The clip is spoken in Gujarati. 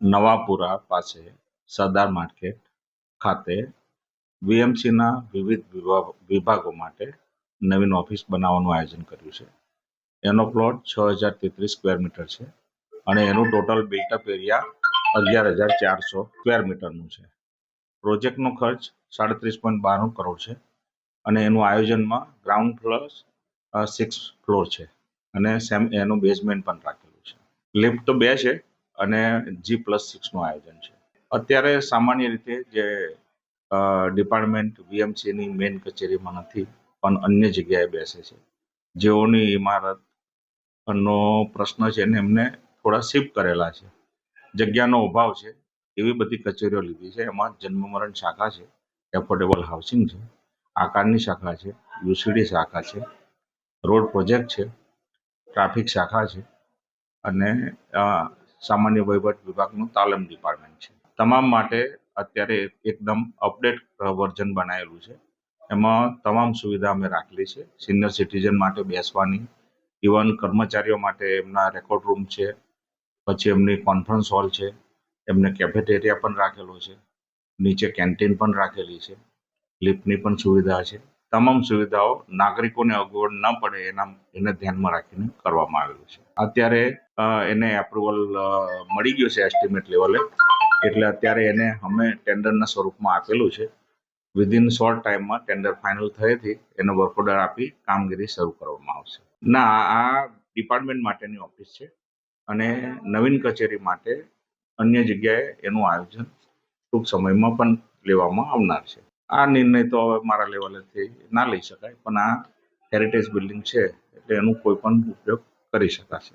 નવાપુરા પાસે સરદાર માર્કેટ ખાતે વીએમસીના વિવિધ વિભાગો માટે નવીન ઓફિસ બનાવવાનું આયોજન કર્યું છે. એનો પ્લોટ 6033 સ્ક્વેર મીટર છે અને એનું ટોટલ બિલ્ટઅપ એરિયા 11,400 સ્ક્વેર મીટરનું છે. પ્રોજેક્ટનો ખર્ચ 37.92 કરોડ છે અને એનું આયોજનમાં ગ્રાઉન્ડ પ્લસ 6 ફ્લોર છે અને એનું બેઝમેન્ટ પણ રાખેલું છે. લિફ્ટ તો 2 છે અને G+6નું આયોજન છે. અત્યારે સામાન્ય રીતે જે ડિપાર્ટમેન્ટ વીએમસીની મેઇન કચેરીમાં નથી પણ અન્ય જગ્યાએ બેસે છે. જેઓની ઇમારતનો પ્રશ્ન છે ને એમને થોડા શિફ્ટ કરેલા છે. જગ્યાનો અભાવ છે એવી બધી કચેરીઓ લીધી છે. એમાં જન્મ મરણ શાખા છે, એફોર્ડેબલ હાઉસિંગ છે, આકારની શાખા છે, યુસીડી શાખા છે, રોડ પ્રોજેક્ટ છે, ટ્રાફિક શાખા છે અને સામાન્ય વહીવટ વિભાગનું તાલીમ ડિપાર્ટમેન્ટ છે. તમામ માટે અત્યારે એકદમ અપડેટ વર્ઝન બનાવેલું છે. એમાં તમામ સુવિધા અમે રાખેલી છે. સિનિયર સિટીઝન માટે બેસવાની, ઇવન કર્મચારીઓ માટે એમના રેકોર્ડ રૂમ છે, પછી એમની કોન્ફરન્સ હોલ છે, એમને કેફેટેરિયા પણ રાખેલો છે, નીચે કેન્ટીન પણ રાખેલી છે, લિફ્ટની પણ સુવિધા છે. તમામ સુવિધાઓ નાગરિકોને અગવડ ન પડે એને ધ્યાનમાં રાખીને કરવામાં આવેલું છે. અત્યારે એને એપ્રુવલ મળી ગયું છે એસ્ટિમેટ લેવલે, એટલે અત્યારે એને અમે ટેન્ડરના સ્વરૂપમાં આપેલું છે. વિધિન શોર્ટ ટાઈમમાં ટેન્ડર ફાઇનલ થયેથી એને વર્ક ઓર્ડર આપી કામગીરી શરૂ કરવામાં આવશે. ના, આ ડિપાર્ટમેન્ટ માટેની ઓફિસ છે અને નવીન કચેરી માટે અન્ય જગ્યાએ એનું આયોજન ટૂંક સમયમાં પણ લેવામાં આવનાર છે. આ નિર્ણય તો હવે મારા લેવલેથી ના લઈ શકાય, પણ આ હેરિટેજ બિલ્ડિંગ છે એટલે એનું કોઈ પણ ઉપયોગ કરી શકાશે.